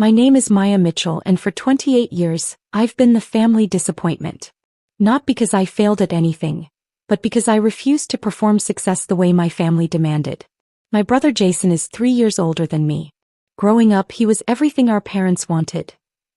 My name is Maya Mitchell, and for 28 years, I've been the family disappointment. Not because I failed at anything, but because I refused to perform success the way my family demanded. My brother Jason is 3 years older than me. Growing up, he was everything our parents wanted.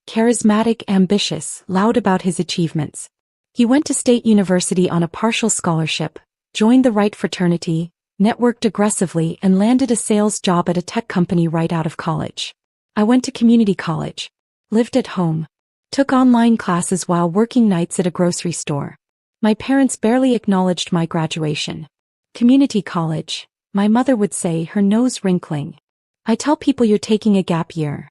Charismatic, ambitious, loud about his achievements. He went to State University on a partial scholarship, joined the right fraternity, networked aggressively, and landed a sales job at a tech company right out of college. I went to community college, lived at home, took online classes while working nights at a grocery store. My parents barely acknowledged my graduation. Community college, my mother would say, her nose wrinkling. I tell people you're taking a gap year.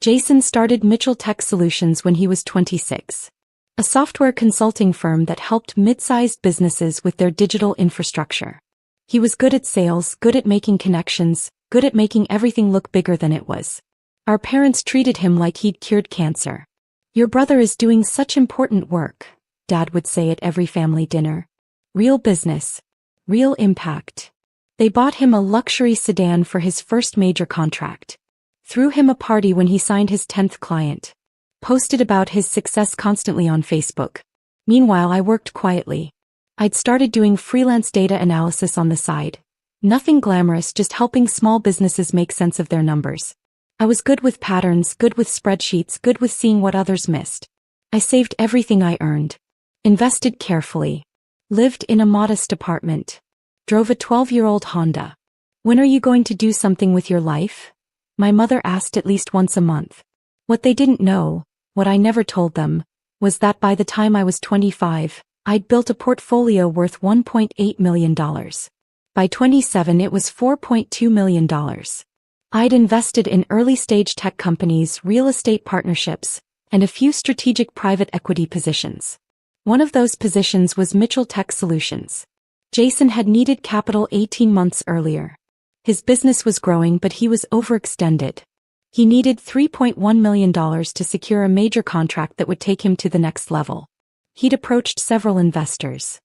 Jason started Mitchell Tech Solutions when he was 26. A software consulting firm that helped mid-sized businesses with their digital infrastructure. He was good at sales, good at making connections, good at making everything look bigger than it was. Our parents treated him like he'd cured cancer. Your brother is doing such important work, Dad would say at every family dinner. Real business. Real impact. They bought him a luxury sedan for his first major contract. Threw him a party when he signed his 10th client. Posted about his success constantly on Facebook. Meanwhile, I worked quietly. I'd started doing freelance data analysis on the side. Nothing glamorous, just helping small businesses make sense of their numbers. I was good with patterns, good with spreadsheets, good with seeing what others missed. I saved everything I earned. Invested carefully. Lived in a modest apartment. Drove a 12-year-old Honda. When are you going to do something with your life? My mother asked at least once a month. What they didn't know, what I never told them, was that by the time I was 25, I'd built a portfolio worth $1.8 million. By 27, it was $4.2 million. I'd invested in early-stage tech companies, real estate partnerships, and a few strategic private equity positions. One of those positions was Mitchell Tech Solutions. Jason had needed capital 18 months earlier. His business was growing, but he was overextended. He needed $3.1 million to secure a major contract that would take him to the next level. He'd approached several investors.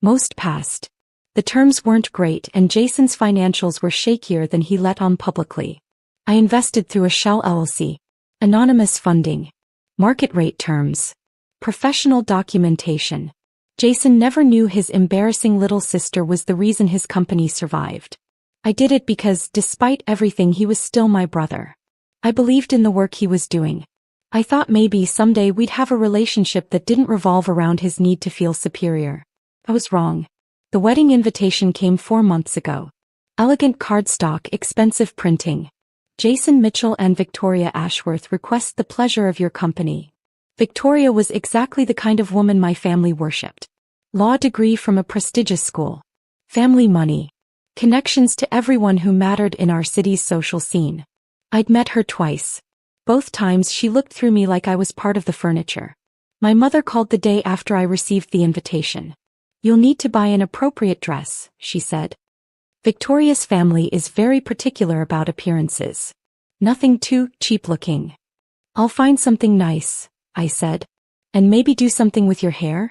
Most passed. The terms weren't great, and Jason's financials were shakier than he let on publicly. I invested through a shell LLC. Anonymous funding. Market rate terms. Professional documentation. Jason never knew his embarrassing little sister was the reason his company survived. I did it because, despite everything, he was still my brother. I believed in the work he was doing. I thought maybe someday we'd have a relationship that didn't revolve around his need to feel superior. I was wrong. The wedding invitation came 4 months ago. Elegant cardstock, expensive printing. Jason Mitchell and Victoria Ashworth request the pleasure of your company. Victoria was exactly the kind of woman my family worshipped. Law degree from a prestigious school. Family money. Connections to everyone who mattered in our city's social scene. I'd met her twice. Both times she looked through me like I was part of the furniture. My mother called the day after I received the invitation. You'll need to buy an appropriate dress, she said. Victoria's family is very particular about appearances. Nothing too cheap-looking. I'll find something nice, I said. And maybe do something with your hair?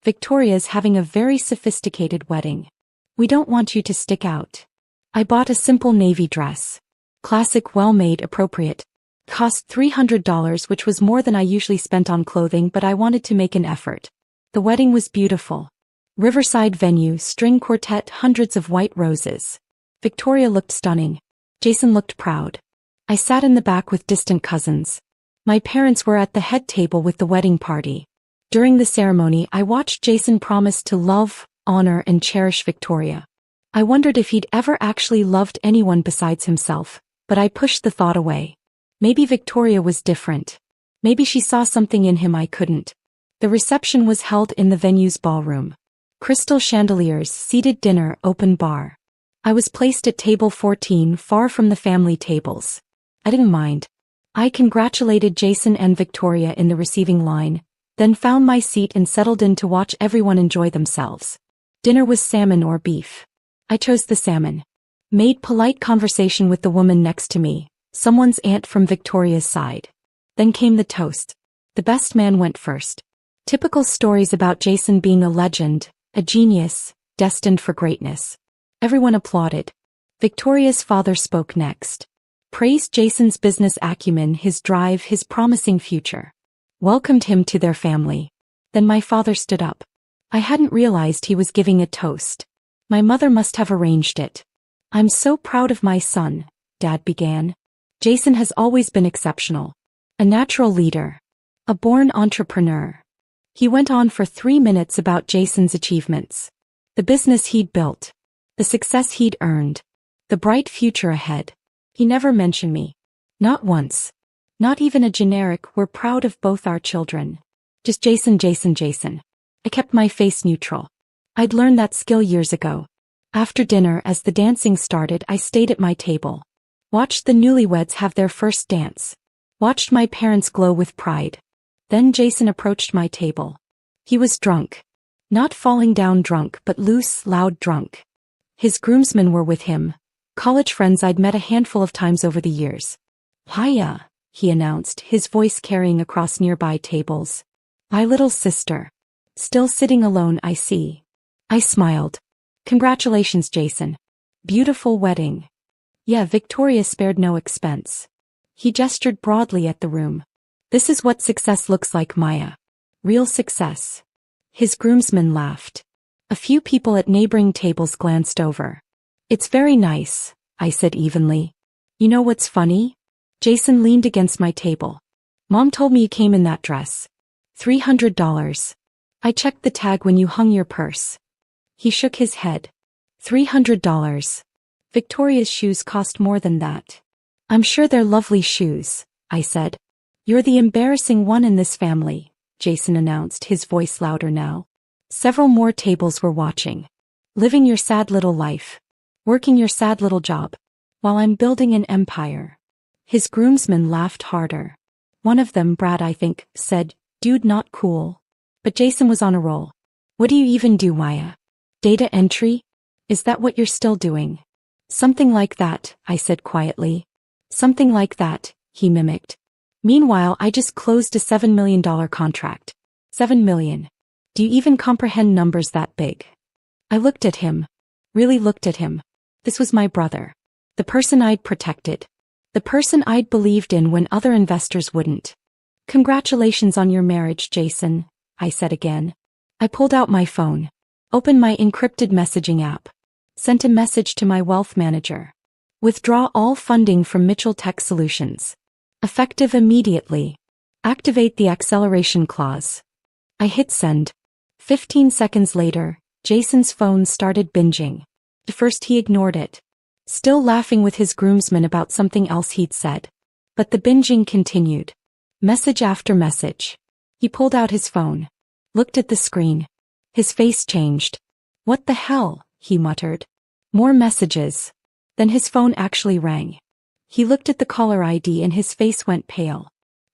Victoria's having a very sophisticated wedding. We don't want you to stick out. I bought a simple navy dress. Classic, well-made, appropriate. Cost $300, which was more than I usually spent on clothing, but I wanted to make an effort. The wedding was beautiful. Riverside venue, string quartet, hundreds of white roses. Victoria looked stunning. Jason looked proud. I sat in the back with distant cousins. My parents were at the head table with the wedding party. During the ceremony, I watched Jason promise to love, honor, and cherish Victoria. I wondered if he'd ever actually loved anyone besides himself, but I pushed the thought away. Maybe Victoria was different. Maybe she saw something in him I couldn't. The reception was held in the venue's ballroom. Crystal chandeliers, seated dinner, open bar. I was placed at table 14, far from the family tables. I didn't mind. I congratulated Jason and Victoria in the receiving line, then found my seat and settled in to watch everyone enjoy themselves. Dinner was salmon or beef. I chose the salmon. Made polite conversation with the woman next to me, someone's aunt from Victoria's side. Then came the toast. The best man went first. Typical stories about Jason being a legend, a genius, destined for greatness. Everyone applauded. Victoria's father spoke next. praised Jason's business acumen, his drive, his promising future. Welcomed him to their family. Then my father stood up. I hadn't realized he was giving a toast. My mother must have arranged it. I'm so proud of my son, Dad began. Jason has always been exceptional. A natural leader. A born entrepreneur. He went on for 3 minutes about Jason's achievements. The business he'd built. The success he'd earned. The bright future ahead. He never mentioned me. Not once. Not even a generic "we're proud of both our children." Just Jason, Jason, Jason. I kept my face neutral. I'd learned that skill years ago. After dinner, as the dancing started, I stayed at my table. Watched the newlyweds have their first dance. Watched my parents glow with pride. Then Jason approached my table. He was drunk. Not falling down drunk, but loose, loud drunk. His groomsmen were with him. College friends I'd met a handful of times over the years. "Hiya," he announced, his voice carrying across nearby tables. "My little sister. Still sitting alone, I see." I smiled. "Congratulations, Jason. Beautiful wedding." "Yeah, Victoria spared no expense." He gestured broadly at the room. "This is what success looks like, Maya. Real success." His groomsmen laughed. A few people at neighboring tables glanced over. "It's very nice," I said evenly. "You know what's funny?" Jason leaned against my table. "Mom told me you came in that dress. $300. I checked the tag when you hung your purse." He shook his head. $300. Victoria's shoes cost more than that. "I'm sure they're lovely shoes," I said. "You're the embarrassing one in this family," Jason announced, his voice louder now. Several more tables were watching. "Living your sad little life. Working your sad little job. While I'm building an empire." His groomsmen laughed harder. One of them, Brad I think, said, "Dude, not cool." But Jason was on a roll. "What do you even do, Maya? Data entry? Is that what you're still doing?" "Something like that," I said quietly. "Something like that," he mimicked. "Meanwhile, I just closed a $7 million contract. 7 million. Do you even comprehend numbers that big?" I looked at him. Really looked at him. This was my brother. The person I'd protected. The person I'd believed in when other investors wouldn't. "Congratulations on your marriage, Jason," I said again. I pulled out my phone. Opened my encrypted messaging app. Sent a message to my wealth manager. "Withdraw all funding from Mitchell Tech Solutions. Effective immediately. Activate the acceleration clause." I hit send. 15 seconds later, Jason's phone started binging. At first he ignored it. Still laughing with his groomsmen about something else he'd said. But the binging continued. Message after message. He pulled out his phone. Looked at the screen. His face changed. "What the hell?" he muttered. More messages. Then his phone actually rang. He looked at the caller ID and his face went pale.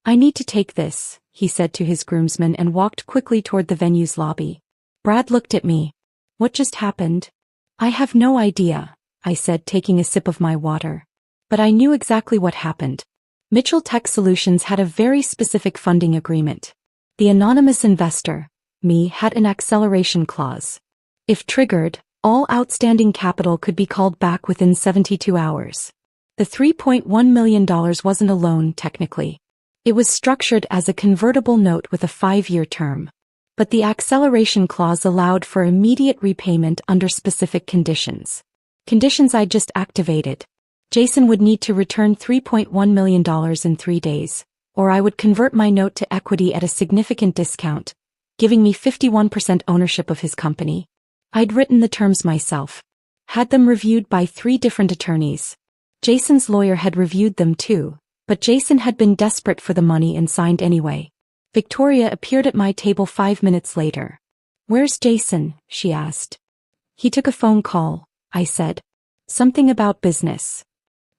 "I need to take this," he said to his groomsmen and walked quickly toward the venue's lobby. Brad looked at me. "What just happened?" "I have no idea," I said, taking a sip of my water. But I knew exactly what happened. Mitchell Tech Solutions had a very specific funding agreement. The anonymous investor, me, had an acceleration clause. If triggered, all outstanding capital could be called back within 72 hours. The $3.1 million wasn't a loan, technically. It was structured as a convertible note with a 5-year term. But the acceleration clause allowed for immediate repayment under specific conditions. Conditions I just activated. Jason would need to return $3.1 million in 3 days, or I would convert my note to equity at a significant discount, giving me 51% ownership of his company. I'd written the terms myself. Had them reviewed by 3 different attorneys. Jason's lawyer had reviewed them too, but Jason had been desperate for the money and signed anyway. Victoria appeared at my table 5 minutes later. "Where's Jason?" she asked. "He took a phone call," I said. "Something about business."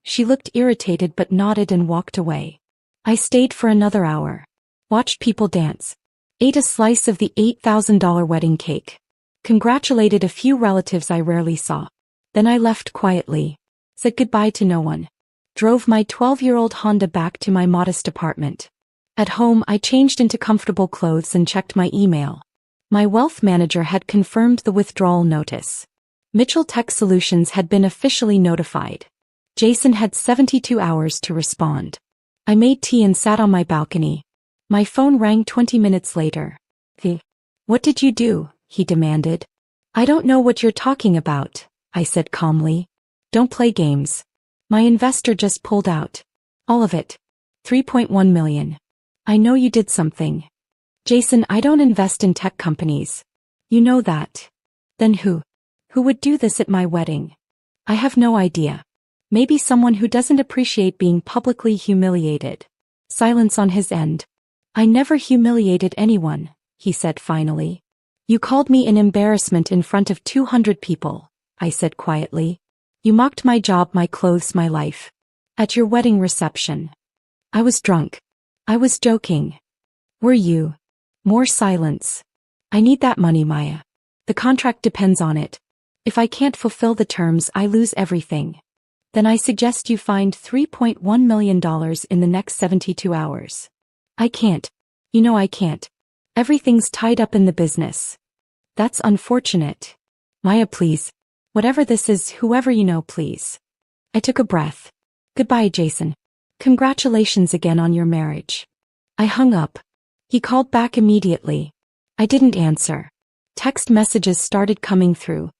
She looked irritated but nodded and walked away. I stayed for another hour. Watched people dance. Ate a slice of the $8,000 wedding cake. Congratulated a few relatives I rarely saw. Then I left quietly. Said goodbye to no one. Drove my 12-year-old Honda back to my modest apartment. At home, I changed into comfortable clothes and checked my email. My wealth manager had confirmed the withdrawal notice. Mitchell Tech Solutions had been officially notified. Jason had 72 hours to respond. I made tea and sat on my balcony. My phone rang 20 minutes later. What did you do? He demanded. I don't know what you're talking about, I said calmly. Don't play games. My investor just pulled out. All of it. 3.1 million. I know you did something. Jason, I don't invest in tech companies. You know that. Then who? Who would do this at my wedding? I have no idea. Maybe someone who doesn't appreciate being publicly humiliated. Silence on his end. I never humiliated anyone, he said finally. You called me an embarrassment in front of 200 people, I said quietly. You mocked my job, my clothes, my life. At your wedding reception. I was drunk. I was joking. Were you? More silence. I need that money, Maya. The contract depends on it. If I can't fulfill the terms, I lose everything. Then I suggest you find $3.1 million in the next 72 hours. I can't. You know I can't. Everything's tied up in the business. That's unfortunate. Maya, please. Whatever this is, whoever you know, please. I took a breath. Goodbye, Jason. Congratulations again on your marriage. I hung up. He called back immediately. I didn't answer. Text messages started coming through.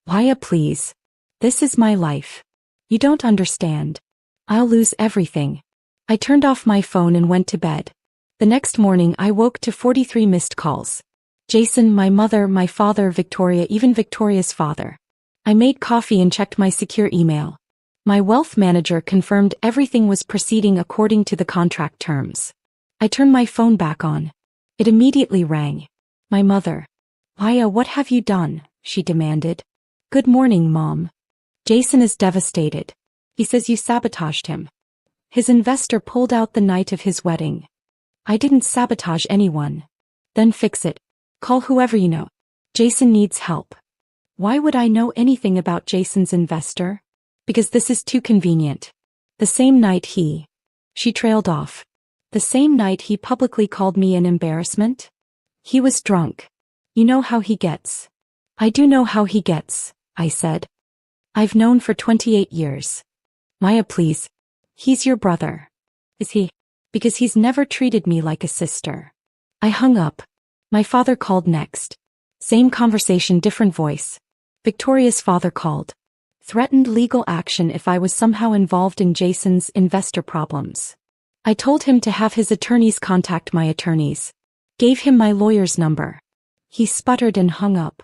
Maya, please. This is my life. You don't understand. I'll lose everything. I turned off my phone and went to bed. The next morning I woke to 43 missed calls. Jason, my mother, my father, Victoria, even Victoria's father. I made coffee and checked my secure email. My wealth manager confirmed everything was proceeding according to the contract terms. I turned my phone back on. It immediately rang. My mother. Maya, what have you done? She demanded. Good morning, Mom. Jason is devastated. He says you sabotaged him. His investor pulled out the night of his wedding. I didn't sabotage anyone. Then fix it. Call whoever you know. Jason needs help. Why would I know anything about Jason's investor? Because this is too convenient. The same night she trailed off. The same night he publicly called me an embarrassment? He was drunk. You know how he gets. I do know how he gets, I said. I've known for 28 years. Maya, please. He's your brother. Is he? Because he's never treated me like a sister. I hung up. My father called next. Same conversation, different voice. Victoria's father called. Threatened legal action if I was somehow involved in Jason's investor problems. I told him to have his attorneys contact my attorneys. Gave him my lawyer's number. He sputtered and hung up.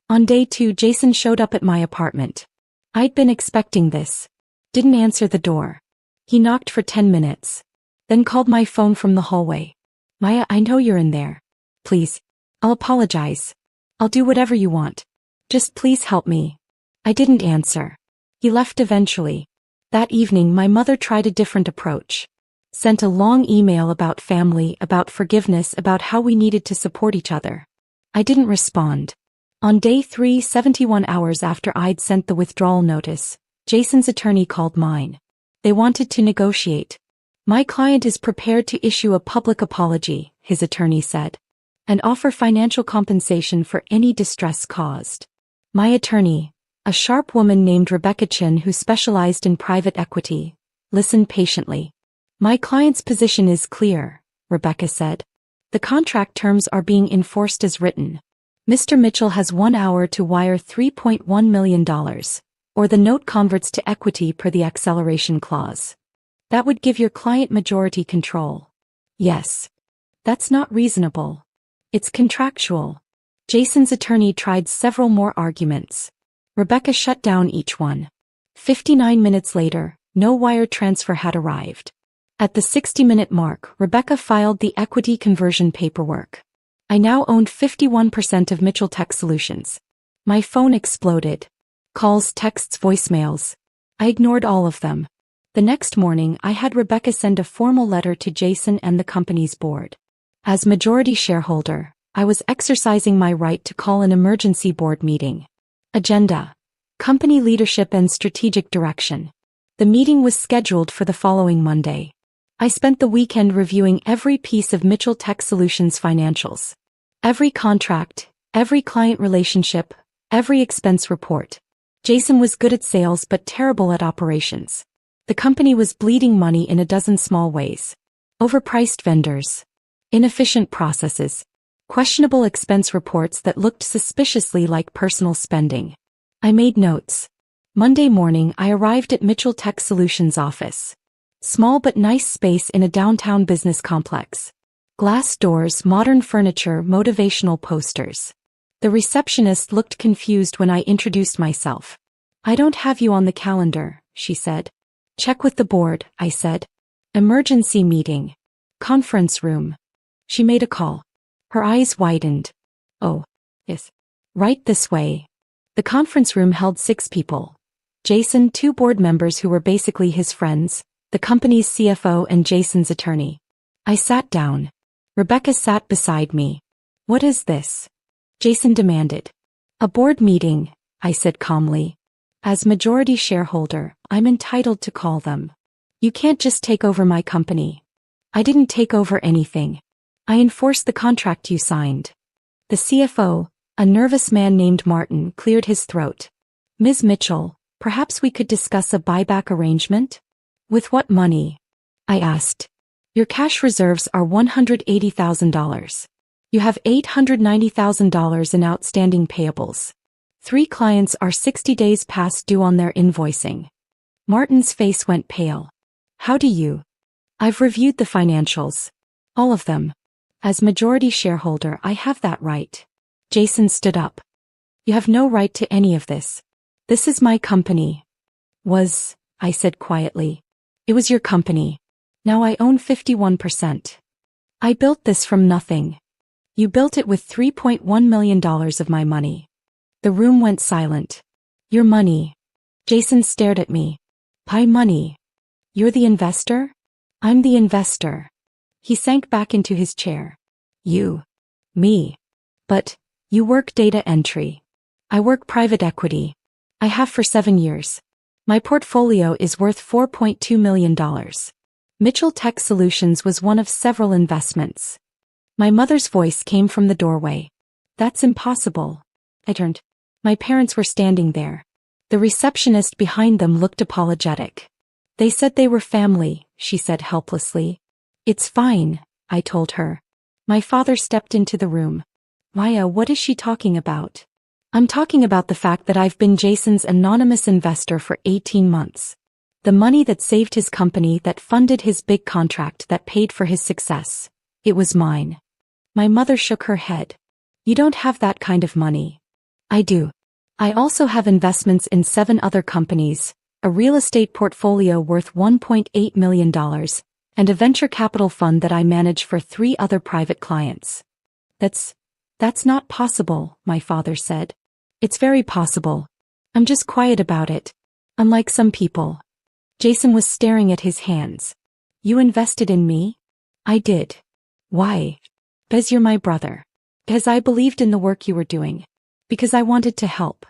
On day 2, Jason showed up at my apartment. I'd been expecting this. Didn't answer the door. He knocked for 10 minutes. Then called my phone from the hallway. Maya, I know you're in there. Please. I'll apologize. I'll do whatever you want. Just please help me. I didn't answer. He left eventually. That evening my mother tried a different approach. Sent a long email about family, about forgiveness, about how we needed to support each other. I didn't respond. On day 3, 71 hours after I'd sent the withdrawal notice, Jason's attorney called mine. They wanted to negotiate. My client is prepared to issue a public apology, his attorney said, and offer financial compensation for any distress caused. My attorney, a sharp woman named Rebecca Chin who specialized in private equity, listened patiently. My client's position is clear, Rebecca said. The contract terms are being enforced as written. Mr. Mitchell has 1 hour to wire $3.1 million, or the note converts to equity per the acceleration clause. That would give your client majority control. Yes. That's not reasonable. It's contractual. Jason's attorney tried several more arguments. Rebecca shut down each one. 59 minutes later, no wire transfer had arrived. At the 60-minute mark, Rebecca filed the equity conversion paperwork. I now owned 51% of Mitchell Tech Solutions. My phone exploded. Calls, texts, voicemails. I ignored all of them. The next morning, I had Rebecca send a formal letter to Jason and the company's board. As majority shareholder, I was exercising my right to call an emergency board meeting. Agenda: company leadership and strategic direction. The meeting was scheduled for the following Monday. I spent the weekend reviewing every piece of Mitchell Tech Solutions financials. Every contract, every client relationship, every expense report. Jason was good at sales but terrible at operations. The company was bleeding money in a dozen small ways. Overpriced vendors, inefficient processes, questionable expense reports that looked suspiciously like personal spending. I made notes. Monday morning I arrived at Mitchell Tech Solutions office. Small but nice space in a downtown business complex. Glass doors, modern furniture, motivational posters. The receptionist looked confused when I introduced myself. "I don't have you on the calendar," she said. "Check with the board," I said. "Emergency meeting. Conference room." She made a call. Her eyes widened. "Oh, yes. Right this way." The conference room held 6 people. Jason, 2 board members who were basically his friends, the company's CFO and Jason's attorney. I sat down. Rebecca sat beside me. "What is this?" Jason demanded. "A board meeting," I said calmly. "As majority shareholder, I'm entitled to call them. You can't just take over my company." "I didn't take over anything. I enforced the contract you signed." The CFO, a nervous man named Martin, cleared his throat. "Ms. Mitchell, perhaps we could discuss a buyback arrangement?" "With what money?" I asked. "Your cash reserves are $180,000. You have $890,000 in outstanding payables. 3 clients are 60 days past due on their invoicing." Martin's face went pale. "How do you?" "I've reviewed the financials. All of them. As majority shareholder, I have that right." Jason stood up. "You have no right to any of this. This is my company." I said quietly. "It was your company. Now I own 51%. I built this from nothing. You built it with $3.1 million of my money." The room went silent. "Your money." Jason stared at me. "My money? You're the investor?" "I'm the investor." He sank back into his chair. "You. Me. But, you work data entry. I work private equity. I have for 7 years. My portfolio is worth $4.2 million. Mitchell Tech Solutions was one of several investments." My mother's voice came from the doorway. "That's impossible." I turned. My parents were standing there. The receptionist behind them looked apologetic. "They said they were family," she said helplessly. "It's fine," I told her. My father stepped into the room. "Maya, what is she talking about?" "I'm talking about the fact that I've been Jason's anonymous investor for 18 months. The money that saved his company, that funded his big contract, that paid for his success. It was mine." My mother shook her head. "You don't have that kind of money." "I do. I also have investments in 7 other companies, a real estate portfolio worth $1.8 million, and a venture capital fund that I manage for 3 other private clients." That's not possible," my father said. "It's very possible. I'm just quiet about it. Unlike some people." Jason was staring at his hands. "You invested in me?" "I did." "Why?" "Because you're my brother. Because I believed in the work you were doing. Because I wanted to help."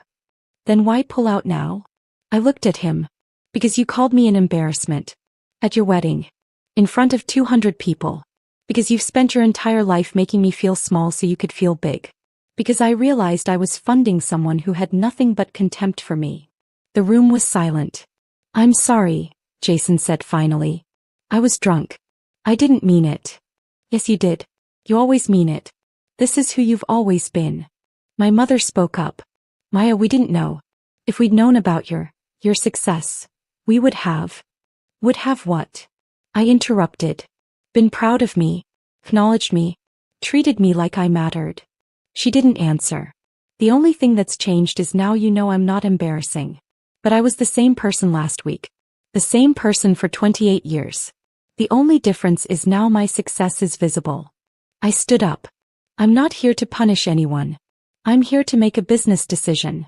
"Then why pull out now?" I looked at him. "Because you called me an embarrassment. At your wedding. In front of 200 people. Because you've spent your entire life making me feel small so you could feel big. Because I realized I was funding someone who had nothing but contempt for me." The room was silent. "I'm sorry," Jason said finally. "I was drunk. I didn't mean it." "Yes, you did. You always mean it. This is who you've always been." My mother spoke up. "Maya, we didn't know. If we'd known about your success, we would have." "Would have what?" I interrupted. "Been proud of me, acknowledged me, treated me like I mattered." She didn't answer. "The only thing that's changed is now you know I'm not embarrassing. But I was the same person last week. The same person for 28 years. The only difference is now my success is visible." I stood up. "I'm not here to punish anyone. I'm here to make a business decision."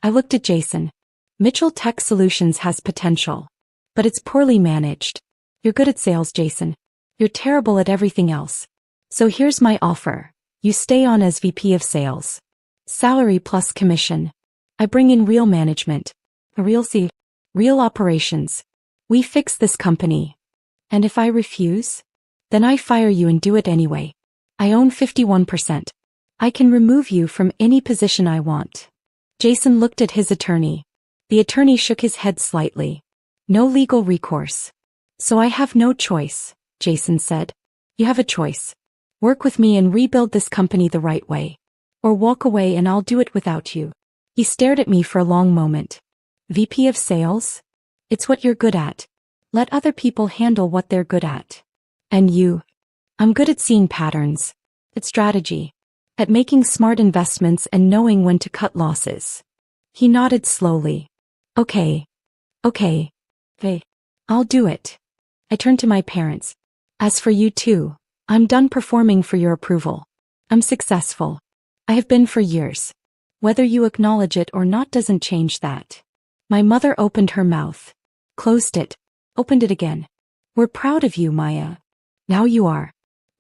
I looked at Jason. "Mitchell Tech Solutions has potential. But it's poorly managed. You're good at sales, Jason. You're terrible at everything else. So here's my offer. You stay on as VP of sales. Salary plus commission. I bring in real management. Real operations. We fix this company. And if I refuse? Then I fire you and do it anyway. I own 51%. I can remove you from any position I want." Jason looked at his attorney. The attorney shook his head slightly. No legal recourse. So I have no choice, Jason said. You have a choice. Work with me and rebuild this company the right way. Or walk away and I'll do it without you. He stared at me for a long moment. VP of Sales? It's what you're good at. Let other people handle what they're good at. And you? I'm good at seeing patterns. At strategy. At making smart investments and knowing when to cut losses. He nodded slowly. Okay. Hey. I'll do it. I turned to my parents. As for you too, I'm done performing for your approval. I'm successful. I have been for years. Whether you acknowledge it or not doesn't change that. My mother opened her mouth. Closed it. Opened it again. We're proud of you, Maya. Now you are.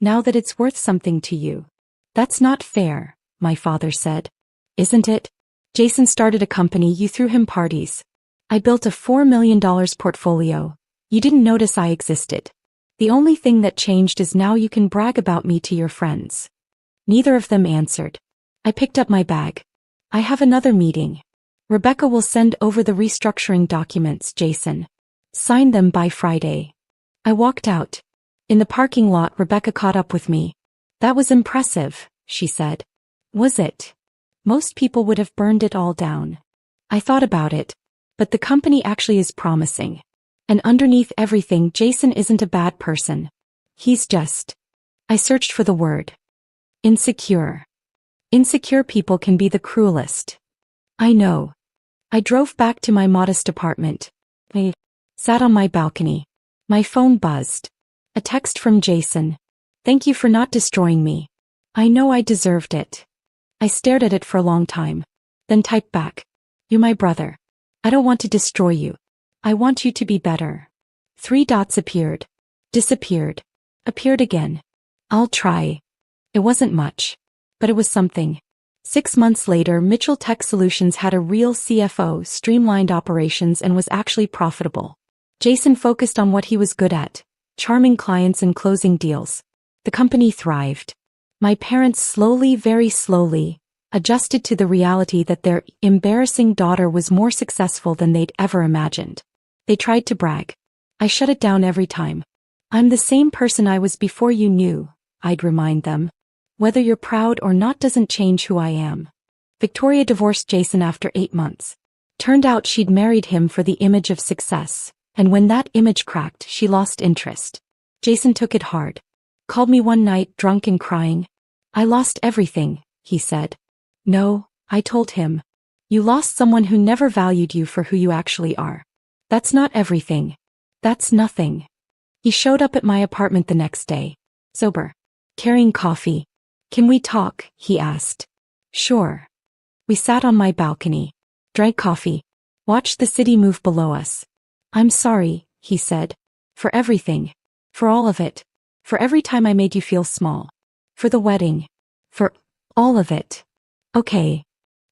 Now that it's worth something to you. That's not fair, my father said. Isn't it? Jason started a company, you threw him parties. I built a $4 million portfolio. You didn't notice I existed. The only thing that changed is now you can brag about me to your friends. Neither of them answered. I picked up my bag. I have another meeting. Rebecca will send over the restructuring documents, Jason. Sign them by Friday. I walked out. In the parking lot, Rebecca caught up with me. That was impressive, she said. Was it? Most people would have burned it all down. I thought about it. But the company actually is promising. And underneath everything, Jason isn't a bad person. He's just... I searched for the word. Insecure. Insecure people can be the cruelest. I know. I drove back to my modest apartment. I sat on my balcony. My phone buzzed. A text from Jason. Thank you for not destroying me. I know I deserved it. I stared at it for a long time. Then typed back. You're my brother. I don't want to destroy you. I want you to be better. 3 dots appeared. Disappeared. Appeared again. I'll try. It wasn't much. But it was something. 6 months later, Mitchell Tech Solutions had a real CFO, streamlined operations, and was actually profitable. Jason focused on what he was good at, charming clients and closing deals. The company thrived. My parents slowly, very slowly, adjusted to the reality that their embarrassing daughter was more successful than they'd ever imagined. They tried to brag. I shut it down every time. I'm the same person I was before you knew, I'd remind them. Whether you're proud or not doesn't change who I am. Victoria divorced Jason after 8 months. Turned out she'd married him for the image of success, and when that image cracked, she lost interest. Jason took it hard. Called me one night, drunk and crying. I lost everything, he said. No, I told him. You lost someone who never valued you for who you actually are. That's not everything. That's nothing. He showed up at my apartment the next day. Sober. Carrying coffee. Can we talk? He asked. Sure. We sat on my balcony. Drank coffee. Watched the city move below us. I'm sorry, he said. For everything. For all of it. For every time I made you feel small. For the wedding. For all of it. Okay.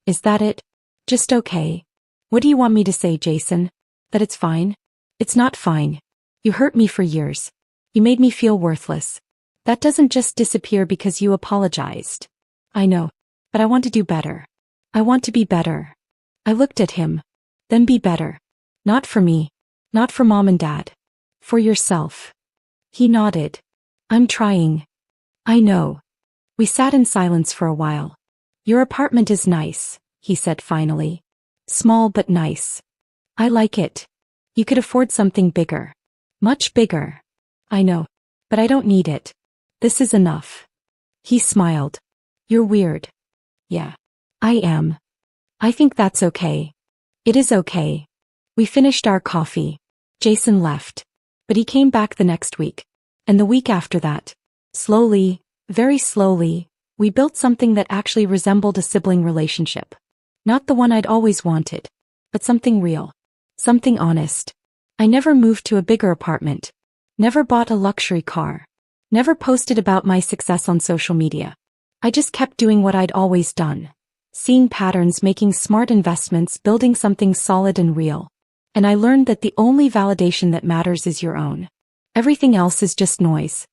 Is that it? Just okay. What do you want me to say, Jason? That it's fine? It's not fine. You hurt me for years. You made me feel worthless. That doesn't just disappear because you apologized. I know. But I want to do better. I want to be better. I looked at him. Then be better. Not for me. Not for Mom and Dad. For yourself. He nodded. I'm trying. I know. We sat in silence for a while. Your apartment is nice, he said finally. Small but nice. I like it. You could afford something bigger. Much bigger. I know. But I don't need it. This is enough. He smiled. You're weird. Yeah. I am. I think that's okay. It is okay. We finished our coffee. Jason left. But he came back the next week. And the week after that. Slowly, very slowly, we built something that actually resembled a sibling relationship. Not the one I'd always wanted. But something real. Something honest. I never moved to a bigger apartment. Never bought a luxury car. Never posted about my success on social media. I just kept doing what I'd always done. Seeing patterns, making smart investments, building something solid and real. And I learned that the only validation that matters is your own. Everything else is just noise.